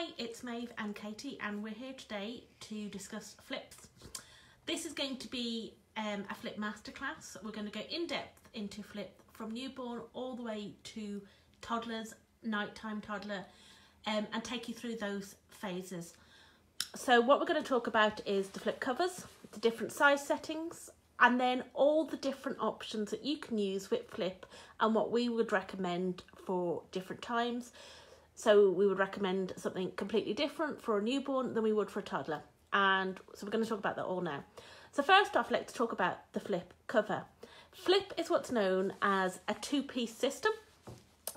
Hi, it's Maeve and Katie, and we're here today to discuss flips. This is going to be a flip masterclass. We're going to go in depth into flip from newborn all the way to toddlers, nighttime toddler, and take you through those phases. So what we're going to talk about is the flip covers, the different size settings, and then all the different options that you can use with flip and what we would recommend for different times. So we would recommend something completely different for a newborn than we would for a toddler. And so we're going to talk about that all now. So first off, let's talk about the flip cover. Flip is what's known as a two-piece system.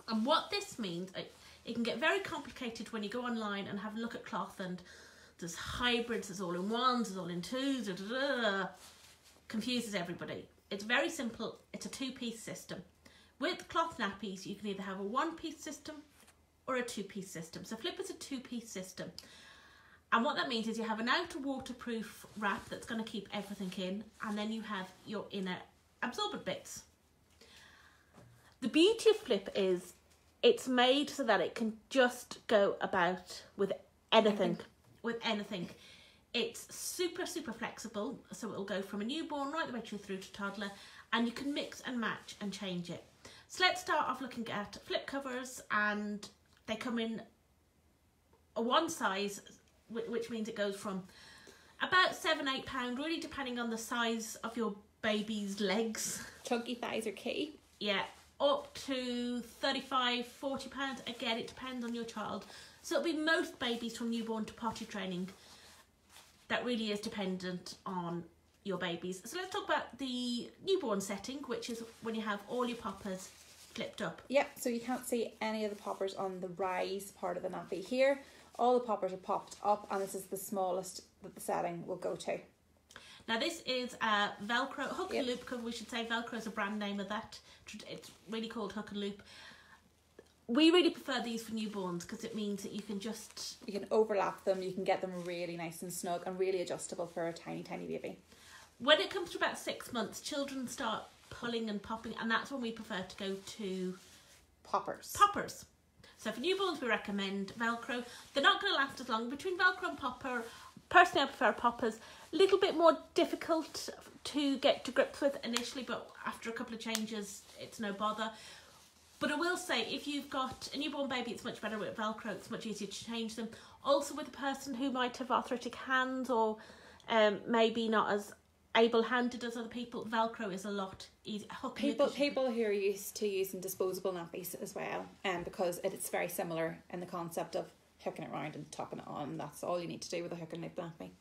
And what this means, it can get very complicated when you go online and have a look at cloth, and there's hybrids, there's all in ones, there's all in twos, confuses everybody. It's very simple. It's a two-piece system. With cloth nappies, you can either have a one-piece system or a two-piece system. So flip is a two-piece system. And what that means is you have an outer waterproof wrap that's going to keep everything in, and then you have your inner absorbent bits. The beauty of flip is it's made so that it can just go about with anything. It's super flexible, so it'll go from a newborn right the way through to toddler, and you can mix and match and change it. So let's start off looking at flip covers, and they come in a one size, which means it goes from about £7-8, really depending on the size of your baby's legs. Chunky thighs are key. Yeah, up to £35-40. Again, it depends on your child. So it'll be most babies from newborn to potty training. That really is dependent on your babies. So let's talk about the newborn setting, which is when you have all your poppers flipped up. Yep, so you can't see any of the poppers on the rise part of the nappy here. All the poppers are popped up, and this is the smallest that the setting will go to. Now this is a Velcro hook and loop cover. We should say Velcro is a brand name of that. It's really called hook and loop. We really prefer these for newborns because it means that you can overlap them, you can get them really nice and snug and really adjustable for a tiny baby. When it comes to about 6 months, children start pulling and popping, and that's when we prefer to go to poppers. So for newborns, we recommend Velcro. They're not going to last as long. Between Velcro and popper, personally I prefer poppers. A little bit more difficult to get to grips with initially, but after a couple of changes, it's no bother. But I will say, if you've got a newborn baby, it's much better with Velcro. It's much easier to change them. Also with a person who might have arthritic hands or maybe not as able-handed as other people, Velcro is a lot easier. People who are used to using disposable nappies as well, because it's very similar in the concept of hooking it around and tucking it on. That's all you need to do with a hook and loop nappy.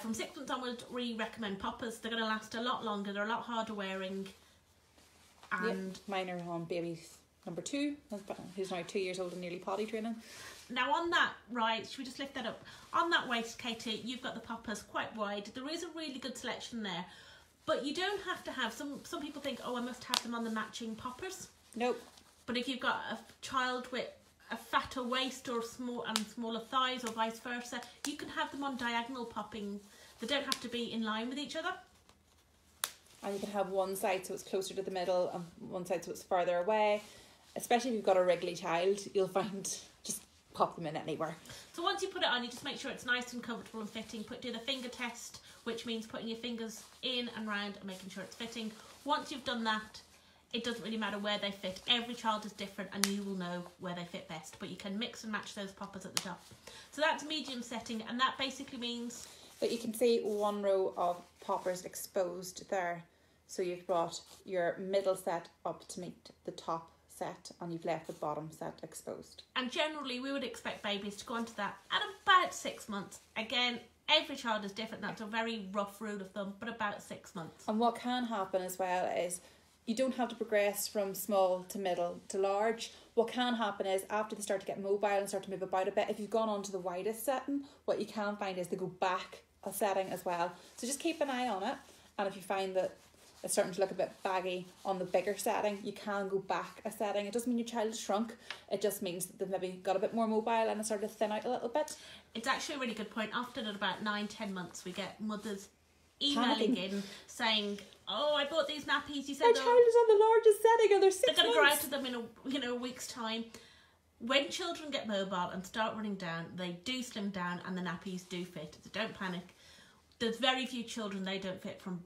From 6 months onward, we recommend poppers. They're going to last a lot longer. They're a lot harder wearing. And mine are on baby number 2, who's now 2 years old and nearly potty training. Now on that, right, should we just lift that up? On that waist, Katie, you've got the poppers quite wide. There is a really good selection there, but you don't have to have, some people think, oh, I must have them on the matching poppers. Nope. But if you've got a child with a fatter waist or smaller thighs or vice versa, you can have them on diagonal popping. They don't have to be in line with each other. And you can have one side so it's closer to the middle and one side so it's further away. Especially if you've got a wriggly child, you'll find just pop them in anywhere. So once you put it on, you just make sure it's nice and comfortable and fitting. Do the finger test, which means putting your fingers in and round and making sure it's fitting. Once you've done that, it doesn't really matter where they fit. Every child is different and you will know where they fit best. But you can mix and match those poppers at the top. So that's medium setting, and that basically means that you can see one row of poppers exposed there. So you've brought your middle set up to meet the top set, and you've left the bottom set exposed. And generally we would expect babies to go onto that at about 6 months. Again, every child is different. That's a very rough rule of thumb, but about 6 months. And what can happen as well is you don't have to progress from small to middle to large. What can happen is after they start to get mobile and start to move about a bit, if you've gone on to the widest setting, what you can find is they go back a setting as well. So just keep an eye on it, and if you find that it's starting to look a bit baggy on the bigger setting, you can go back a setting. It doesn't mean your child has shrunk. It just means that they've maybe got a bit more mobile and it started to thin out a little bit. It's actually a really good point. Often at about 9-10 months, we get mothers emailing in saying, oh, I bought these nappies. You said my child is on the largest setting and they're 6 months. They're going to grow out of them in a week's time. When children get mobile and start running down, they do slim down and the nappies do fit. So don't panic. There's very few children they don't fit from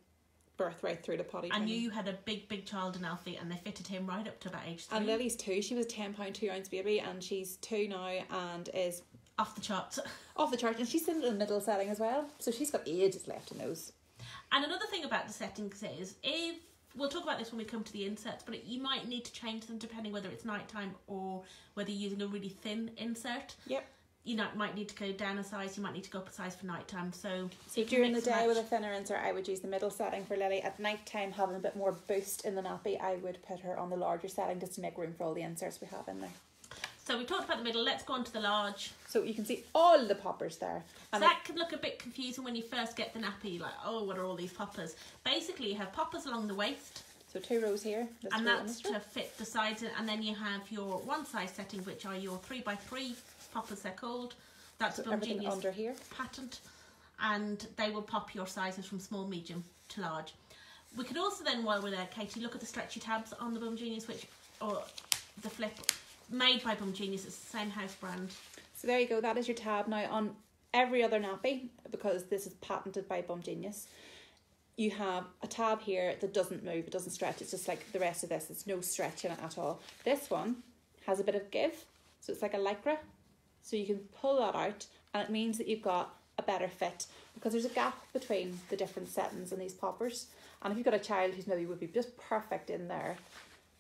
birth right through to potty I training. knew you had a big child in Alfie, and they fitted him right up to about age 3. And Lily's 2. She was a 10-pound, 2-ounce baby, and she's 2 now and is off the charts. Off the charts, and she's in the middle setting as well, so she's got ages left in those. And another thing about the settings is, if we'll talk about this when we come to the inserts, but you might need to change them depending whether it's nighttime or whether you're using a really thin insert. Yep. You might need to go down a size, you might need to go up a size for nighttime. So during the day with a thinner insert, I would use the middle setting for Lily. At nighttime, having a bit more boost in the nappy, I would put her on the larger setting just to make room for all the inserts we have in there. So we talked about the middle, let's go on to the large. So you can see all the poppers there. And so that can look a bit confusing when you first get the nappy, like, oh, what are all these poppers? Basically, you have poppers along the waist. So 2 rows here. And that's to fit the sides. And then you have your one size setting, which are your 3x3 poppers, they're called. That's a bumgenius under here patent. And they will pop your sizes from small, medium to large. We could also then, while we're there, Katie, look at the stretchy tabs on the bumgenius, or the flip, made by bumgenius. It's the same house brand. So there you go, that is your tab. Now on every other nappy, because this is patented by bumgenius, you have a tab here that doesn't move, it doesn't stretch. It's just like the rest of this. There's no stretch in it at all. This one has a bit of give, so it's like a lycra. So you can pull that out, and it means that you've got a better fit, because there's a gap between the different settings in these poppers. And if you've got a child who's maybe would be just perfect in there,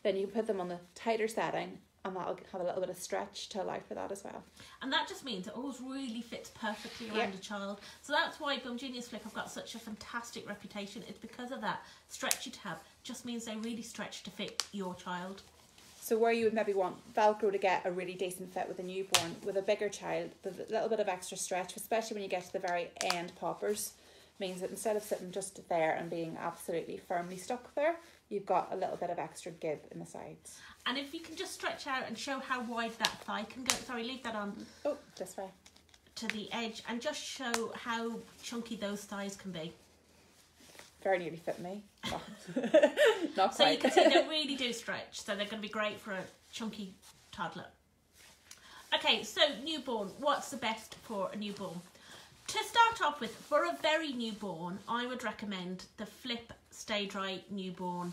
then you can put them on the tighter setting, and that'll have a little bit of stretch to allow for that as well. And that just means it always really fits perfectly around a child. So that's why bumgenius flip have got such a fantastic reputation. It's because of that stretchy tab. Just means they really stretch to fit your child. So where you would maybe want Velcro to get a really decent fit with a newborn, with a bigger child, the little bit of extra stretch, especially when you get to the very end poppers, means that instead of sitting just there and being absolutely firmly stuck there, you've got a little bit of extra give in the sides. And if you can just stretch out and show how wide that thigh can go, sorry, leave that on. Oh, this way. To the edge, and just show how chunky those thighs can be. Very nearly fit me. Not quite. So you can see they really do stretch, so they're going to be great for a chunky toddler. Okay, so newborn, what's the best for a newborn? To start off with, for a very newborn, I would recommend the Flip Stay Dry Newborn.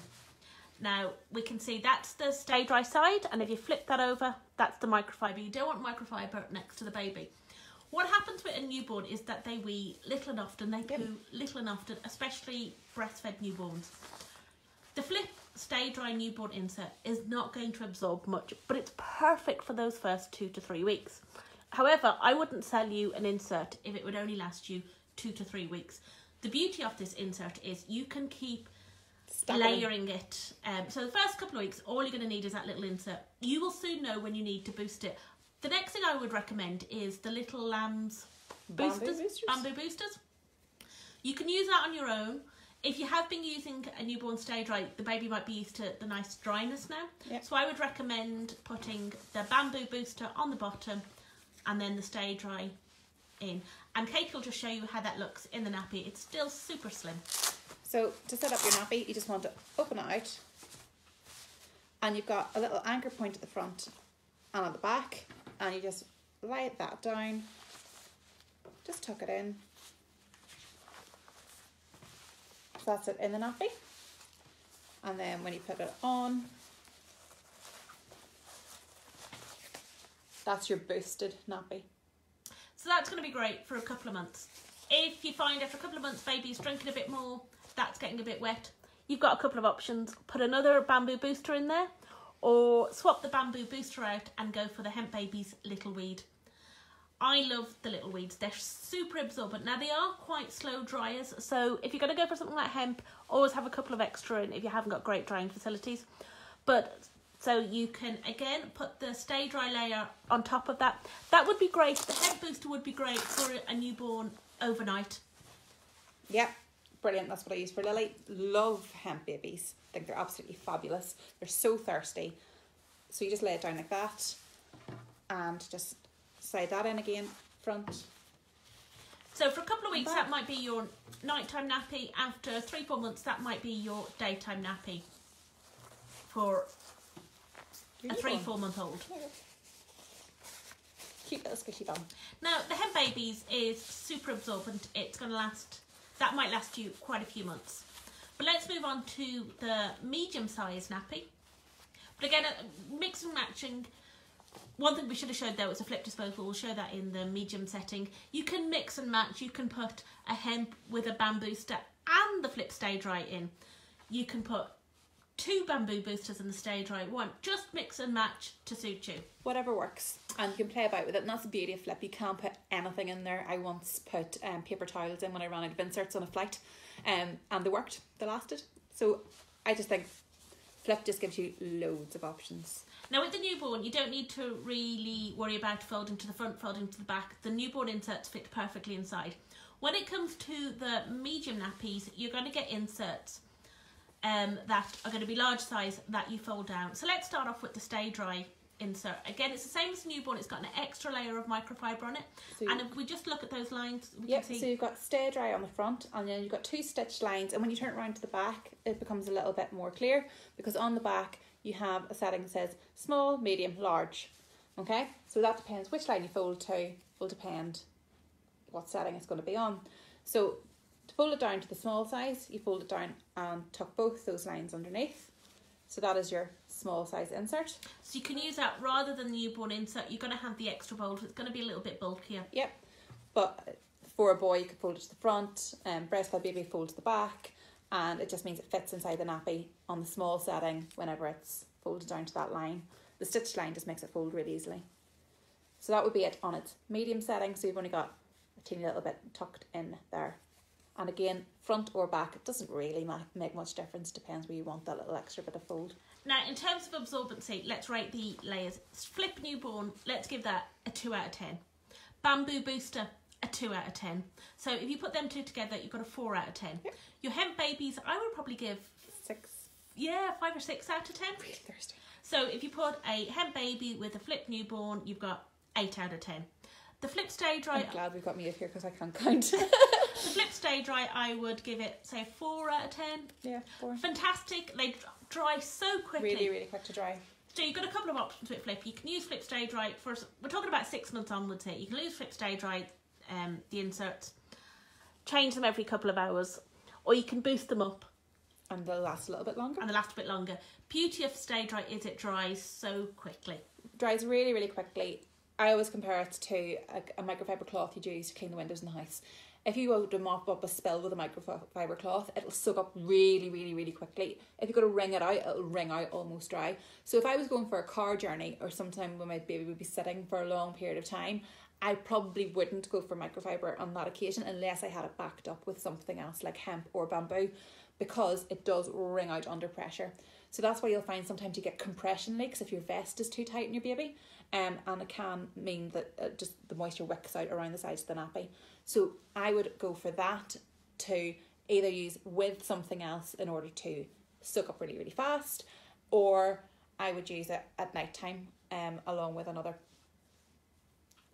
Now, we can see that's the stay dry side, and if you flip that over, that's the microfiber. You don't want microfiber next to the baby. What happens with a newborn is that they wee little and often, they poo little and often, especially breastfed newborns. The Flip Stay Dry Newborn insert is not going to absorb much, but it's perfect for those first 2 to 3 weeks. However, I wouldn't sell you an insert if it would only last you 2 to 3 weeks. The beauty of this insert is you can keep layering it. So the first couple of weeks, all you're going to need is that little insert. You will soon know when you need to boost it. The next thing I would recommend is the Little Lambs bamboo boosters. You can use that on your own. If you have been using a newborn stay dry, the baby might be used to the nice dryness now. Yep. So I would recommend putting the bamboo booster on the bottom and then the stay dry in. And Kate will just show you how that looks in the nappy. It's still super slim. So to set up your nappy, you just want to open it out, and you've got a little anchor point at the front and at the back, and you just lay that down, just tuck it in. So that's it in the nappy. And then when you put it on, that's your boosted nappy. So that's going to be great for a couple of months. If you find after a couple of months baby's drinking a bit more, that's getting a bit wet, you've got a couple of options. Put another bamboo booster in there, or swap the bamboo booster out and go for the Hemp Baby's Little Weed. I love the Little Weeds. They're super absorbent. Now, they are quite slow dryers, so if you're going to go for something like hemp, always have a couple of extra in if you haven't got great drying facilities. But so you can, again, put the stay dry layer on top of that. That would be great. The hemp booster would be great for a newborn overnight. Yep. Brilliant. That's what I use for Lily. Love hemp babies. I think they're absolutely fabulous. They're so thirsty. So you just lay it down like that and just slide that in again, front. So for a couple of weeks, that might be your nighttime nappy. After 3-4 months, that might be your daytime nappy for a 3-4 month old. little squishy bum. Now, the Hemp Babies is super absorbent. It's going to last, that might last you quite a few months. But let's move on to the medium-sized nappy. But again, mix and matching. One thing we should have showed though is a flip disposable. We'll show that in the medium setting. You can mix and match. You can put a hemp with a bamboo and the flip stay dry in. You can put 2 bamboo boosters in the stay dry one. Just mix and match to suit you. Whatever works, and you can play about with it, and that's the beauty of flip. You can't put anything in there. I once put paper towels in when I ran out of inserts on a flight, and they worked, they lasted. So I just think flip just gives you loads of options. Now with the newborn, you don't need to really worry about folding to the front, folding to the back. The newborn inserts fit perfectly inside. When it comes to the medium nappies, you're going to get inserts that are going to be large size that you fold down. So let's start off with the stay dry insert. Again, it's the same as the newborn. It's got an extra layer of microfiber on it. So and if we just look at those lines, we yep, can see. So you've got stay dry on the front, and then you've got 2 stitched lines, and when you turn it around to the back, it becomes a little bit more clear, because on the back you have a setting that says small, medium, large. Okay, so that depends which line you fold to, will depend what setting it's going to be on. So to fold it down to the small size, you fold it down and tuck both those lines underneath. So that is your small size insert. So you can use that rather than the newborn insert. You're going to have the extra fold, so it's going to be a little bit bulkier. Yep, but for a boy you could fold it to the front, breastfed baby fold to the back, and it just means it fits inside the nappy on the small setting whenever it's folded down to that line. The stitched line just makes it fold really easily. So that would be it on its medium setting, so you've only got a teeny little bit tucked in there. And again, front or back, it doesn't really make much difference, depends where you want that little extra bit of fold. Now, in terms of absorbency, let's rate the layers. Flip newborn, let's give that a 2 out of 10. Bamboo booster, a 2 out of 10. So if you put them two together, you've got a 4 out of 10. Yep. Your hemp babies, I would probably give 6. Yeah, 5 or 6 out of 10. Really thirsty. So if you put a hemp baby with a flip newborn, you've got 8 out of 10. The flip stay dry. I'm glad we've got me up here because I can't count. The flip stay dry, I would give it, say, 4 out of 10. Yeah, 4. Fantastic. They dry so quickly. Really, really quick to dry. So you've got a couple of options with flip. You can use flip stay dry for, we're talking about 6 months onwards here. You can use flip stay dry, the inserts, change them every couple of hours, or you can boost them up. And they'll last a little bit longer. And they'll last a bit longer. Beauty of stay dry is it dries so quickly. Dries really, really quickly. I always compare it to a microfiber cloth you'd use to clean the windows in the house. If you go to mop up a spill with a microfiber cloth, it'll soak up really, really, really quickly. If you go to wring it out, it'll wring out almost dry. So if I was going for a car journey, or sometime when my baby would be sitting for a long period of time, I probably wouldn't go for microfiber on that occasion unless I had it backed up with something else like hemp or bamboo, because it does wring out under pressure. So that's why you'll find sometimes you get compression leaks if your vest is too tight in your baby, and it can mean that just the moisture wicks out around the sides of the nappy. So I would go for that, to either use with something else in order to soak up really, really fast, or I would use it at night time along with another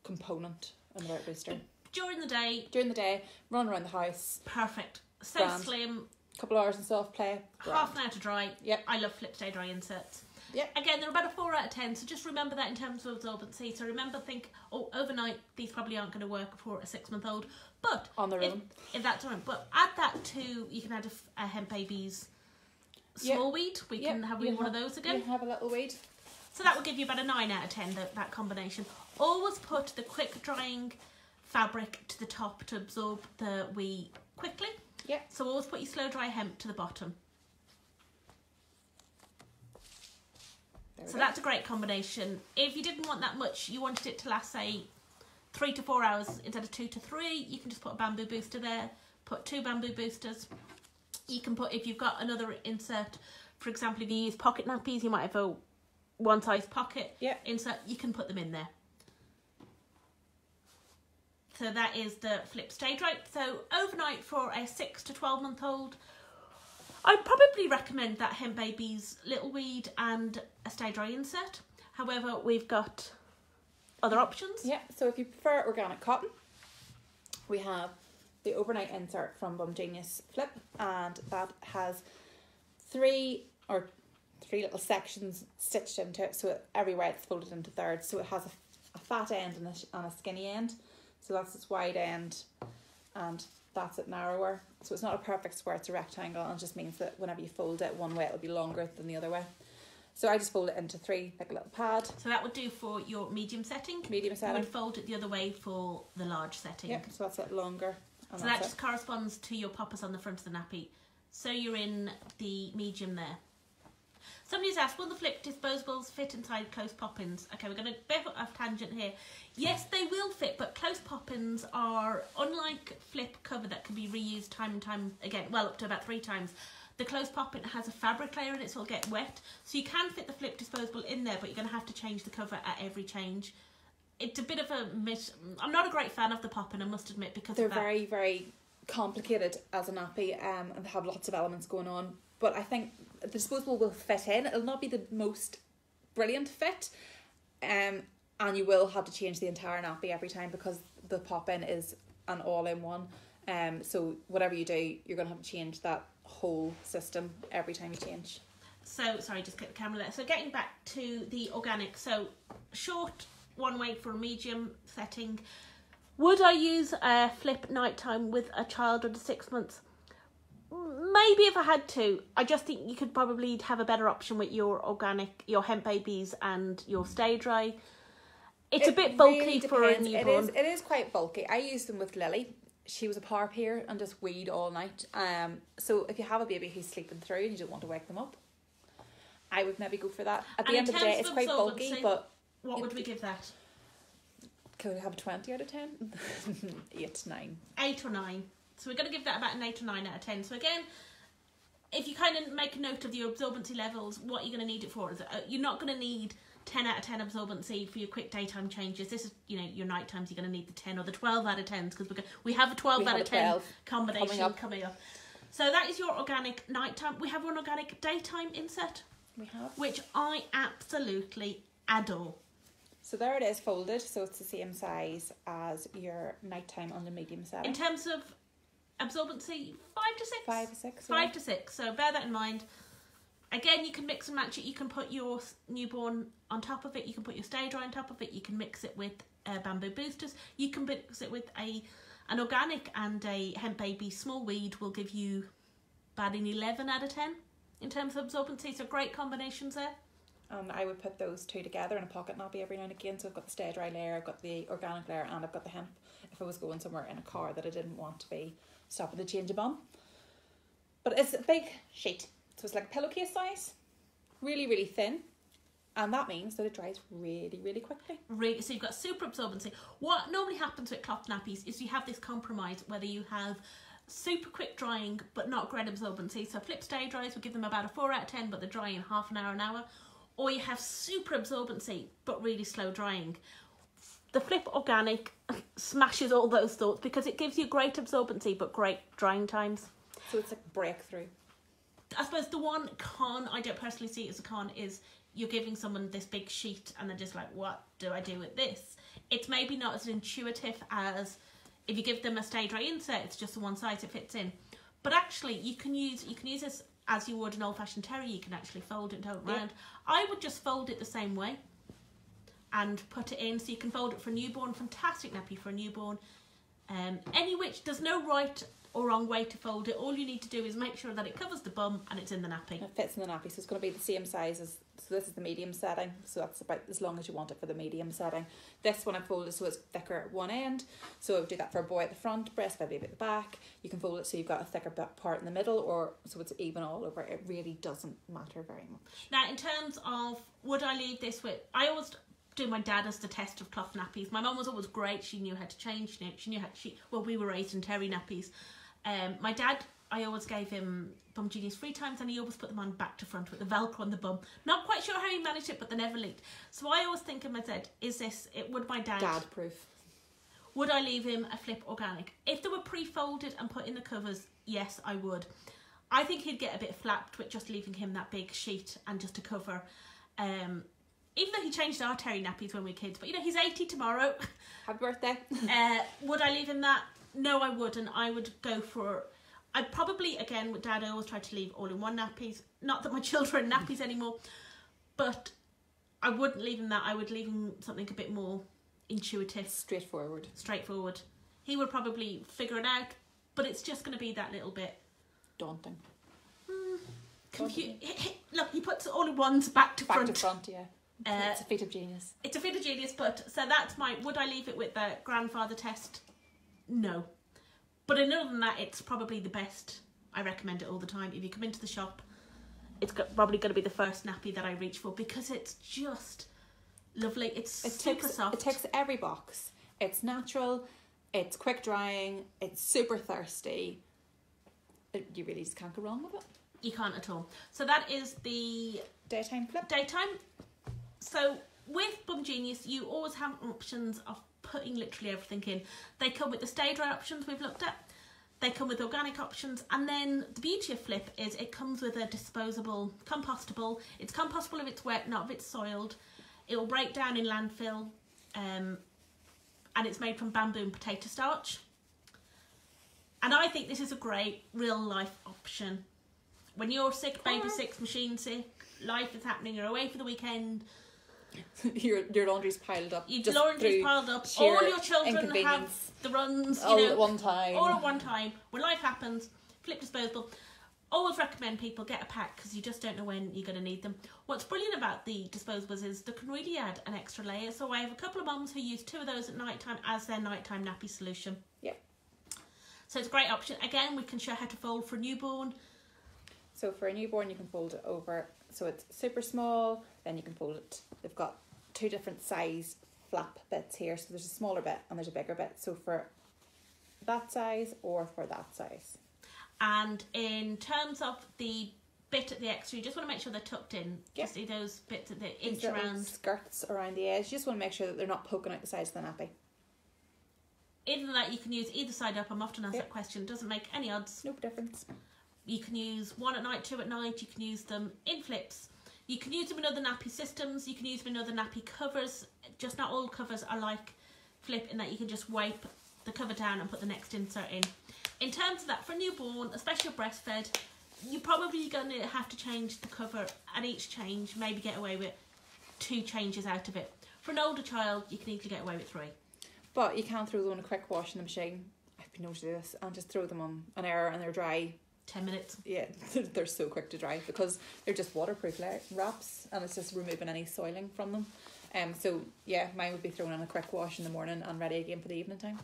component, another booster. During the day? During the day, run around the house. Perfect. So Grand. slim. Couple hours in soft play. Half an hour to dry. Yep. I love flip stay dry inserts. Yep. Again, they're about a 4 out of 10, so just remember that in terms of absorbency. So remember, think, oh, overnight, these probably aren't going to work for a 6-month-old. But on their own. If that's on, but add that to, you can add a hemp baby's small weed. We can have one of those again. You have a little weed. So that will give you about a 9 out of 10, that combination. Always put the quick drying fabric to the top to absorb the wee quickly. Yeah. So always put your slow dry hemp to the bottom. So that's a great combination. If you didn't want that much, you wanted it to last, say, 3 to 4 hours instead of 2 to 3, you can just put a bamboo booster there. Put 2 bamboo boosters. You can put, if you've got another insert, for example, if you use pocket nappies, you might have a one size pocket insert, you can put them in there. So that is the flip stay dry. So overnight for a 6 to 12-month-old, I'd probably recommend that Hemp Baby's Little Weed and a stay dry insert. However, we've got other options. Yeah, so if you prefer organic cotton, we have the overnight insert from Bumgenius Flip, and that has three little sections stitched into it, so everywhere it's folded into thirds, so it has a fat end and a skinny end. So that's its wide end, and that's it narrower. So it's not a perfect square, it's a rectangle, and it just means that whenever you fold it one way, it'll be longer than the other way. So I just fold it into 3, like a little pad. So that would do for your medium setting. Medium setting. You would fold it the other way for the large setting. Yep, so that's it longer. So that just corresponds to your poppers on the front of the nappy. So you're in the medium there. Somebody's asked, will the flip disposables fit inside close pop-ins? Okay, we're going to bit off tangent here. Yes, they will fit, but close pop-ins are, unlike flip cover that can be reused time and time again, well, up to about 3 times. The close pop-in has a fabric layer in it, so it'll get wet. So you can fit the flip disposable in there, but you're going to have to change the cover at every change. It's a bit of a I'm not a great fan of the pop-in, I must admit, because they're very, very complicated as a nappy, and they have lots of elements going on. But I think the disposable will fit in. It'll not be the most brilliant fit, and you will have to change the entire nappy every time because the pop-in is an all-in-one. So whatever you do, you're going to have to change that whole system every time you change. So, sorry, just get the camera there. So getting back to the organic, so short one weight for a medium setting. Would I use a flip nighttime with a child under 6 months? Maybe if I had to. I just think you could probably have a better option with your organic, your hemp babies and your stay dry. It's a bit bulky really for a newborn. It is quite bulky. I used them with Lily. She was a power peer and just weed all night. So if you have a baby who's sleeping through and you don't want to wake them up, I would maybe go for that. At the end of the day, it's quite bulky, but... What would we give that? Can we have a 20 out of 10? 8, 9. 8 or 9. So we're going to give that about an 8 or 9 out of 10. So again, if you kind of make a note of your absorbency levels, what you're going to need it for is you're not going to need 10 out of 10 absorbency for your quick daytime changes. This is, you know, your night times, you're going to need the 10 or the 12 out of 10s because we have a 12 out of 10 combination coming up. So that is your organic nighttime. We have an organic daytime insert. We have. Which I absolutely adore. So there it is folded, so it's the same size as your nighttime on the medium setting. In terms of absorbency, 5 to 6? 5 to 6. 5 to 6, so bear that in mind. Again, you can mix and match it. You can put your newborn on top of it. You can put your stay dry on top of it. You can mix it with bamboo boosters. You can mix it with an organic and a hemp baby. Small weed will give you about an 11 out of 10 in terms of absorbency. So great combinations there. I would put those 2 together in a pocket nappy every now and again. So I've got the stay dry layer, I've got the organic layer, and I've got the hemp. If I was going somewhere in a car that I didn't want to be stopping to change a bum. But it's a big sheet. So it's like a pillowcase size, really, really thin. And that means that it dries really, really quickly. Really, so you've got super absorbency. What normally happens with cloth nappies is you have this compromise whether you have super quick drying but not great absorbency. So flip stay dries will give them about a 4 out of 10, but they're drying in half an hour. Or you have super absorbency but really slow drying. The flip organic smashes all those thoughts because it gives you great absorbency but great drying times. So it's like breakthrough. I suppose the one con, I don't personally see it as a con, is you're giving someone this big sheet and they're just like, what do I do with this? It's maybe not as intuitive as if you give them a stay dry insert, it's just the one size it fits in. But actually, you can use this as you would an old-fashioned terry. You can actually fold it and turn it around. I would just fold it the same way and put it in. So you can fold it for a newborn. Fantastic nappy for a newborn. There's no right or wrong way to fold it. All you need to do is make sure that it covers the bum and it's in the nappy. It fits in the nappy, so it's going to be the same size as, so this is the medium setting, so that's about as long as you want it for the medium setting. This one I folded so it's thicker at one end, so I would do that for a boy at the front, breastfed baby at the back. You can fold it so you've got a thicker part in the middle, or so it's even all over. It really doesn't matter very much. Now, in terms of would I leave this with, I always do my dad as the test of cloth nappies. My mum was always great. She knew how to change. She knew how we were raised in terry nappies. My dad, I always gave him bumgenius 3 times and he always put them on back to front with the Velcro on the bum. Not quite sure how he managed it, but they never leaked. So I always think in my head, would my dad... Dad proof. Would I leave him a flip organic? If they were pre-folded and put in the covers, yes, I would. I think he'd get a bit flapped with just leaving him that big sheet and just a cover. Even though he changed our terry nappies when we were kids, but he's 80 tomorrow. Happy birthday. Would I leave him that? No, I wouldn't. I would go for... I'd probably, again, with Dad, I always try to leave all-in-one nappies. Not that my children are nappies anymore, but I wouldn't leave him that. I would leave him something a bit more intuitive. Straightforward. He would probably figure it out, but it's just going to be that little bit... daunting. Look, he puts all in ones back to front. Back to front, yeah. It's a feat of genius. It's a feat of genius, but... So that's my... Would I leave it with the grandfather test? No. But other than that, it's probably the best. I recommend it all the time. If you come into the shop, it's probably going to be the first nappy that I reach for because it's just lovely. It's super soft. It ticks every box. It's natural, it's quick drying, it's super thirsty. You really just can't go wrong with it. You can't at all. So that is the... daytime flip. Daytime. So with bumgenius, you always have options of putting literally everything in. They come with the stay dry options we've looked at. They come with organic options, and then the beauty of flip is it comes with a disposable, compostable. It's compostable if it's wet, not if it's soiled. It will break down in landfill, and it's made from bamboo and potato starch. And I think this is a great real life option. When you're sick, baby sick, machine sick, life is happening, you're away for the weekend. your laundry's piled up. Your laundry's piled up. All your children have the runs, all at one time. All at one time. When life happens, flip disposable. Always recommend people get a pack because you just don't know when you're going to need them. What's brilliant about the disposables is they can really add an extra layer. So I have a couple of mums who use 2 of those at night time as their nighttime nappy solution. Yep. So it's a great option. Again, we can show how to fold for a newborn. So for a newborn, you can fold it over. So it's super small. Then you can fold it. They've got 2 different size flap bits here. So there's a smaller bit and there's a bigger bit. So for that size or for that size. And in terms of the bit at the extra, you just want to make sure they're tucked in. Yep. Just see those bits at the inch around. Skirts around the edge. You just want to make sure that they're not poking out the sides of the nappy. Either that, you can use either side up. I'm often asked that question. Doesn't make any odds. No difference. You can use 1 at night, 2 at night. You can use them in flips. You can use them in other nappy systems. You can use them in other nappy covers. Just not all covers are like flip in that you can just wipe the cover down and put the next insert in. In terms of that, for a newborn, especially a breastfed, you're probably going to have to change the cover at each change, maybe get away with 2 changes out of it. For an older child, you can easily get away with 3. But you can throw them on a quick wash in the machine. I've been known to do this and just throw them on an air and they're dry. 10 minutes. Yeah, they're so quick to dry because they're just waterproof wraps and it's just removing any soiling from them. So yeah, mine would be thrown on a quick wash in the morning and ready again for the evening time.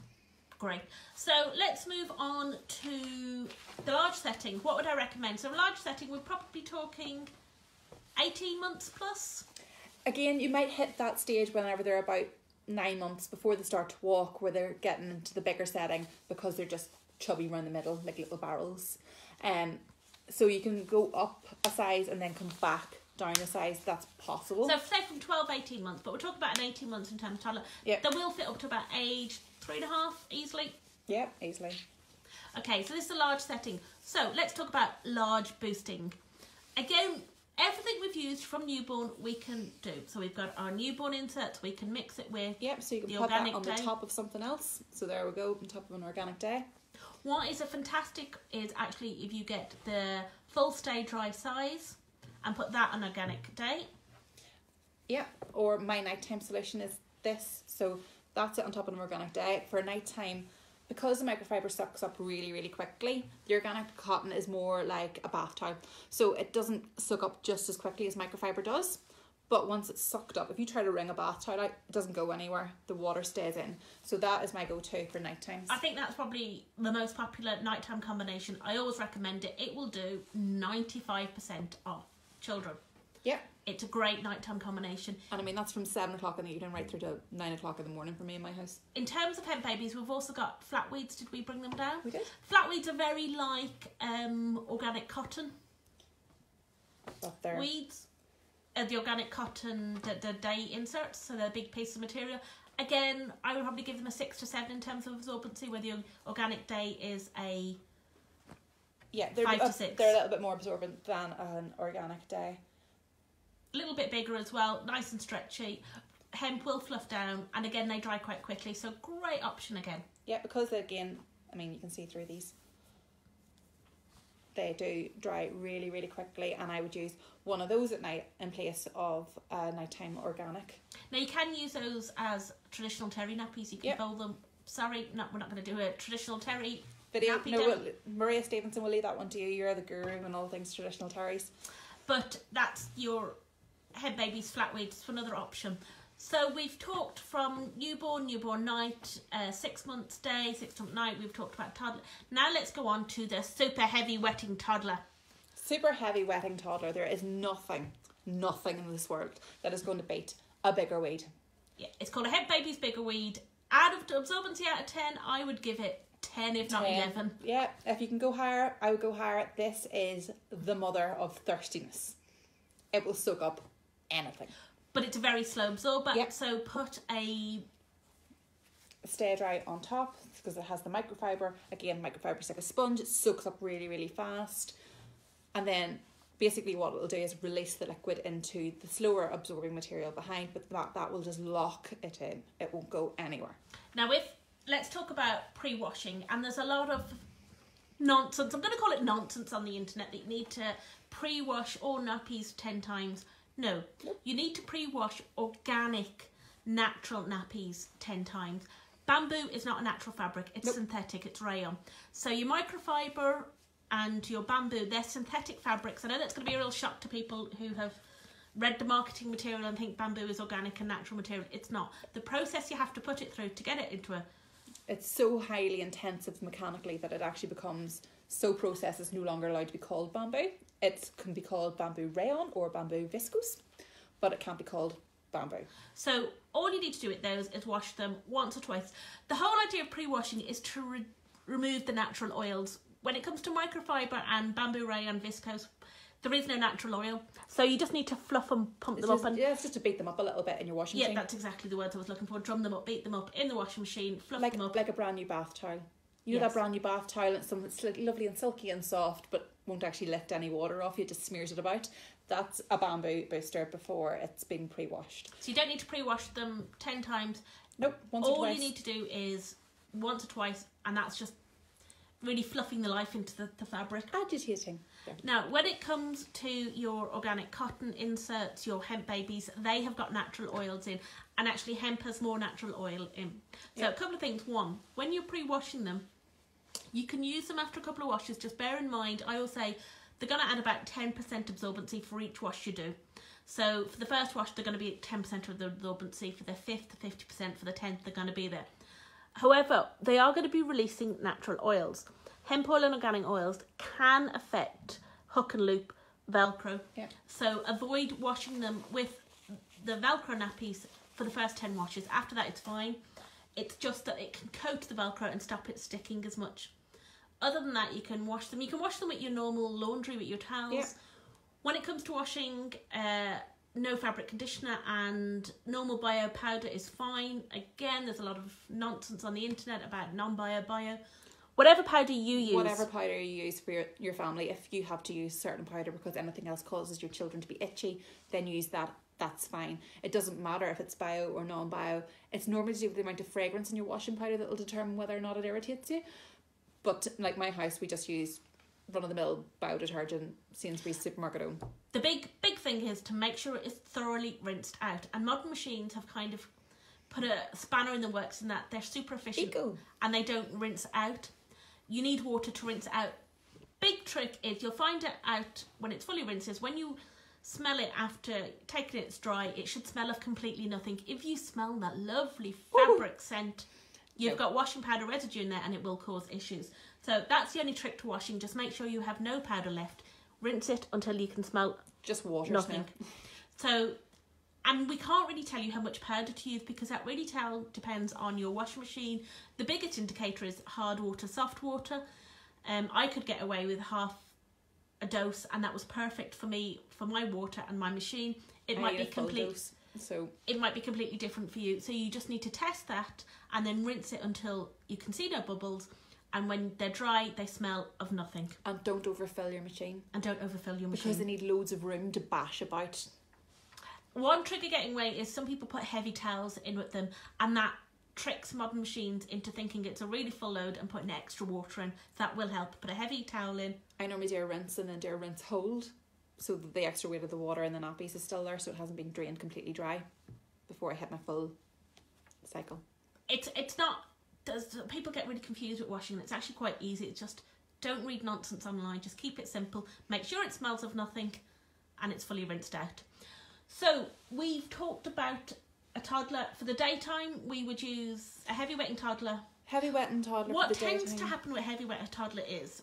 Great. So let's move on to the large setting. What would I recommend? So a large setting, we're probably talking 18 months plus. Again, you might hit that stage whenever they're about 9 months before they start to walk, where they're getting into the bigger setting because they're just chubby around the middle, like little barrels. So you can go up a size and then come back down a size. That's possible. So say from 12, 18 months, but we're talking about an 18 months in terms of toddler. Yep. They will fit up to about age 3.5 easily. Yeah, easily. Okay, so this is a large setting. So let's talk about large boosting. Again, everything we've used from newborn we can do. So we've got our newborn inserts, we can mix it with so you can the put that organic on day. the top of something else. So there we go, on top of an organic day. What is a fantastic is actually if you get the full stay dry size and put that on organic day. Yeah, or my nighttime solution is this. So that's it on top of an organic day. For nighttime, because the microfiber sucks up really, really quickly, the organic cotton is more like a bath towel. So it doesn't suck up just as quickly as microfiber does. But once it's sucked up, if you try to wring a bath towel out, it doesn't go anywhere. The water stays in. So that is my go-to for night times. I think that's probably the most popular nighttime combination. I always recommend it. It will do 95% of children. Yeah. It's a great nighttime combination. And I mean, that's from 7 o'clock in the evening right through to 9 o'clock in the morning for me in my house. In terms of hemp babies, we've also got flatweeds. Did we bring them down? We did. Flatweeds are very like organic cotton. Up there. Weeds. The organic cotton, the day inserts, so they're a big piece of material. Again, I would probably give them a 6 to 7 in terms of absorbency, where the organic day is a 5 to 6. They're a little bit more absorbent than an organic day. A little bit bigger as well, nice and stretchy. Hemp will fluff down, and again, they dry quite quickly, so great option again. Yeah, because again, I mean, you can see through these. they do dry really, really quickly, and I would use one of those at night in place of a nighttime organic. Now you can use those as traditional terry nappies. You can fold them. Sorry, we're not going to do a traditional terry video. nappy. No, Maria Stevenson will leave that one to you. You're the guru in all things traditional terries. But that's your head baby's flat weight. It's another option. So we've talked from newborn night, 6 months day, 6 month night. We've talked about toddler. Now let's go on to the super heavy wetting toddler. Super heavy wetting toddler. There is nothing in this world that is going to beat a bigger weed. Yeah, it's called a head baby's bigger weed. Out of absorbency out of 10, I would give it 10, if not 11. Yeah, if you can go higher, I would go higher. This is the mother of thirstiness. It will soak up anything. But it's a very slow absorber, so put a stay dry on top because it has the microfiber. Again, microfiber is like a sponge. It soaks up really, really fast. And then basically what it'll do is release the liquid into the slower absorbing material behind, but that will just lock it in. It won't go anywhere. Now, let's talk about pre-washing. And there's a lot of nonsense. I'm going to call it nonsense on the internet that you need to pre-wash all nappies 10 times. No, you need to pre-wash organic, natural nappies 10 times. Bamboo is not a natural fabric, it's synthetic, it's rayon. So your microfiber and your bamboo, they're synthetic fabrics. I know that's going to be a real shock to people who have read the marketing material and think bamboo is organic and natural material. It's not. The process you have to put it through to get it into a... It's so highly intensive mechanically that it actually becomes so processed it's no longer allowed to be called bamboo. It can be called bamboo rayon or bamboo viscose, but it can't be called bamboo. So all you need to do with those is wash them once or twice. The whole idea of pre-washing is to remove the natural oils. When it comes to microfiber and bamboo rayon viscose, there is no natural oil. So you just need to fluff them, pump them up. And it's just to beat them up a little bit in your washing machine. Yeah, that's exactly the words I was looking for. Drum them up, beat them up in the washing machine, fluff them up. Like a brand new bath towel. You know that brand new bath towel, it's lovely and silky and soft, but won't actually lift any water off you, just smears it about. That's a bamboo booster before it's been pre-washed. So you don't need to pre-wash them 10 times. Nope, once or twice. All you need to do is once or twice, and that's just really fluffing the life into the fabric. Agitating. Yeah. Now, when it comes to your organic cotton inserts, your hemp babies, they have got natural oils in, and actually hemp has more natural oil in. So a couple of things. One, when you're pre-washing them, you can use them after a couple of washes. Just bear in mind, I will say they're going to add about 10% absorbency for each wash you do. So for the first wash, they're going to be at 10% of the absorbency. For the 5th, 50%. For the 10th, they're going to be there. However, they are going to be releasing natural oils. Hemp oil and organic oils can affect hook and loop Velcro. Yeah. So avoid washing them with the Velcro nappies for the first 10 washes. After that, it's fine. It's just that it can coat the Velcro and stop it sticking as much. Other than that, you can wash them. You can wash them with your normal laundry, with your towels. Yeah. When it comes to washing, no fabric conditioner and normal bio powder is fine. Again, there's a lot of nonsense on the internet about non-bio, bio. Whatever powder you use. Whatever powder you use for your family. If you have to use certain powder because anything else causes your children to be itchy, then use that. That's fine. It doesn't matter if it's bio or non-bio. It's normally to do with the amount of fragrance in your washing powder that will determine whether or not it irritates you. But like my house, we just use run-of-the-mill bio detergent, Sainsbury's supermarket own. The big thing is to make sure it is thoroughly rinsed out. And modern machines have kind of put a spanner in the works in that they're super efficient. And they don't rinse out. You need water to rinse out. Big trick is you'll find it out when it's fully rinsed is when you smell it after taking it's dry, it should smell of completely nothing. If you smell that lovely fabric scent, you've got washing powder residue in there and it will cause issues. So that's the only trick to washing. Just make sure you have no powder left. Rinse it until you can smell just water nothing. So, and we can't really tell you how much powder to use because that really depends on your washing machine. The biggest indicator is hard water, soft water. I could get away with half a dose and that was perfect for me, for my water and my machine. It might be completely different for you. So you just need to test that and then rinse it until you can see no bubbles. And when they're dry, they smell of nothing. And don't overfill your machine. Because they need loads of room to bash about. One trick of getting away is some people put heavy towels in with them and that tricks modern machines into thinking it's a really full load and putting extra water in. That will help. Put a heavy towel in. I normally do a rinse and then do a rinse hold, so that the extra weight of the water in the nappies is still there, so it hasn't been drained completely dry before I hit my full cycle. It's not. People get really confused with washing. It's actually quite easy. It's just don't read nonsense online. Just keep it simple. Make sure it smells of nothing, and it's fully rinsed out. So we've talked about a toddler. For the daytime, we would use a heavy wetting toddler. Heavy wetting toddler. What for the tends daytime. to happen with heavy wetting toddler is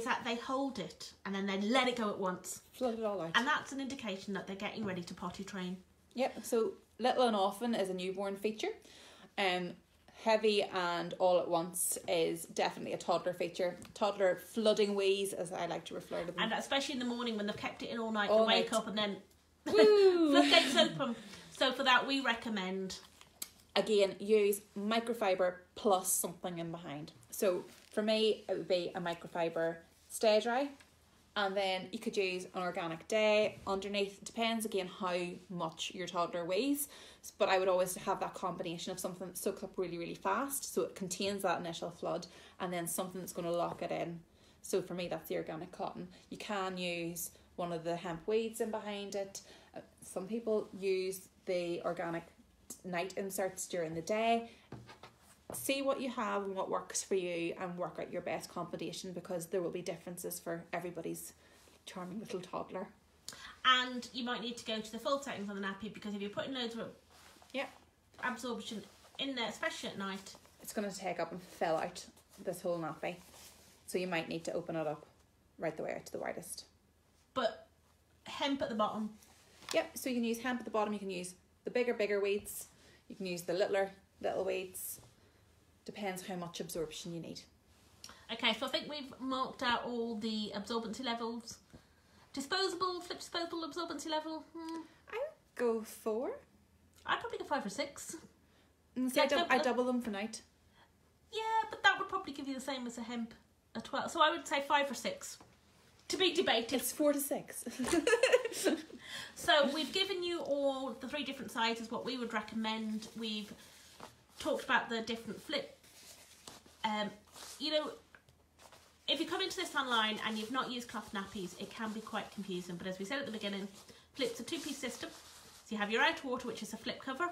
that they hold it and then they let it go at once. Flood it all out. And that's an indication that they're getting ready to potty train. Yep, so little and often is a newborn feature. Heavy and all at once is definitely a toddler feature. Toddler flooding wheeze, as I like to refer to them. And especially in the morning when they've kept it in all night, All they wake night. up and then Woo! floodgates open. So for that, we recommend... Again, use microfiber plus something in behind. So for me, it would be a microfiber stay dry, and then you could use an organic day underneath. It depends again how much your toddler weighs, but I would always have that combination of something that soaks up really, really fast, so it contains that initial flood, and then something that's going to lock it in. So for me, that's the organic cotton. You can use one of the hemp weeds in behind it. Some people use the organic night inserts during the day. See what you have and what works for you, and work out your best combination, because there will be differences for everybody's charming little toddler. And you might need to go to the full settings on the nappy, because if you're putting loads of absorption in there, especially at night, it's going to take up and fill out this whole nappy. So you might need to open it up right the way out to the widest. But hemp at the bottom. Yep, so you can use hemp at the bottom, you can use the bigger weeds, you can use the little weeds. Depends how much absorption you need. Okay, so I think we've marked out all the absorbency levels. Disposable, flip disposable absorbency level. I would go 4. I'd probably go 5 or 6. So Yeah, I double them for night. Yeah, but that would probably give you the same as a hemp at 12. So I would say 5 or 6. To be debated. It's 4 to 6. So we've given you all the 3 different sizes, what we would recommend. We've talked about the different flip. You know, if you come into this online and you've not used cloth nappies, it can be quite confusing. But as we said at the beginning, flip's a 2-piece system. So you have your outer water, which is a flip cover,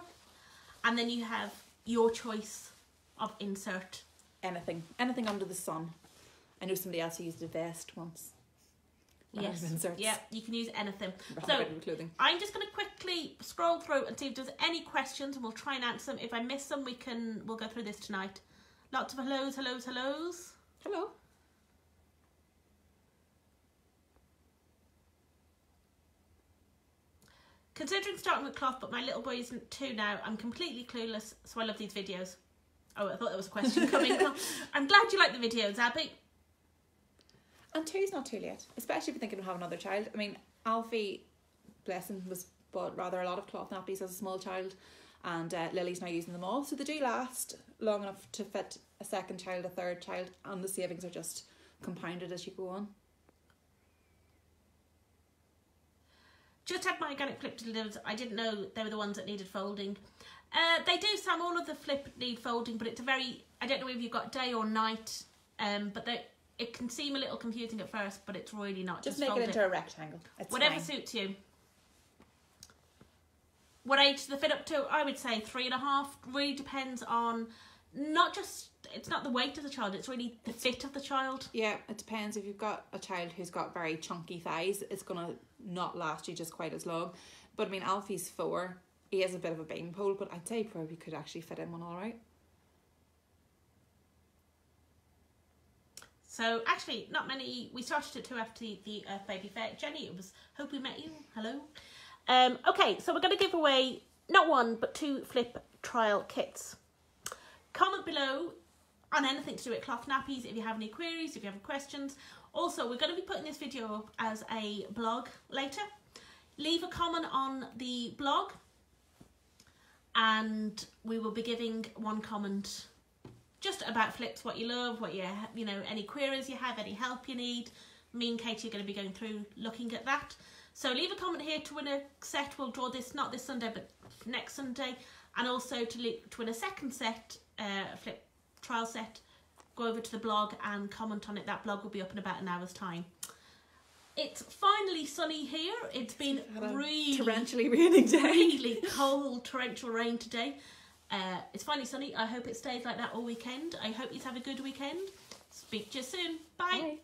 and then you have your choice of insert. Anything under the sun. I know somebody else who used a vest once. Yes, Inserts. yeah, you can use anything. So, So I'm just going to quickly scroll through and see if there's any questions, and we'll try and answer them. If I miss them, we'll go through this tonight. Lots of hellos. Hello. Considering starting with cloth, but my little boy isn't 2 now, I'm completely clueless, so I love these videos. Oh, I thought there was a question coming. I'm glad you like the videos, Abby. And 2's not too late, especially if you're thinking of having another child. I mean, Alfie, bless him, was bought rather a lot of cloth nappies as a small child, and Lily's now using them all, so they do last long enough to fit a second child, a third child, and the savings are just compounded as you go on. Just had my organic flip delivered. I didn't know they were the ones that needed folding. They do, Sam. All of the flip need folding, but it's a very... I don't know if you've got day or night, but it can seem a little confusing at first, but it's really not. Just make it into a rectangle. It's whatever fine. suits you. What age does the fit up to? I would say 3.5. Really depends on it's not the weight of the child, it's really the fit of the child. Yeah, it depends. If you've got a child who's got very chunky thighs, it's going to not last you just quite as long. But I mean, Alfie's 4. He has a bit of a beanpole, but I'd say probably could actually fit in one all right. So actually, not many. We started at 2 after the Earth Baby Fair. Jenny, it was Hope We Met You. Hello. Okay, so we're going to give away not 1 but 2 flip trial kits. Comment below on anything to do with cloth nappies if you have any queries, if you have questions. Also, we're going to be putting this video up as a blog later. Leave a comment on the blog, and we will be giving 1 comment just about flips, what you love, what you know, any queries you have, any help you need. Me and Katie are going to be going through looking at that. So leave a comment here to win a set. We'll draw this, not this Sunday, but next Sunday. And also to win a second set, flip trial set, go over to the blog and comment on it. That blog will be up in about an hour's time. It's finally sunny here. It's been really torrentially raining day. Really cold torrential rain today. It's finally sunny. I hope it stays like that all weekend. I hope you have a good weekend. Speak to you soon. Bye. Bye.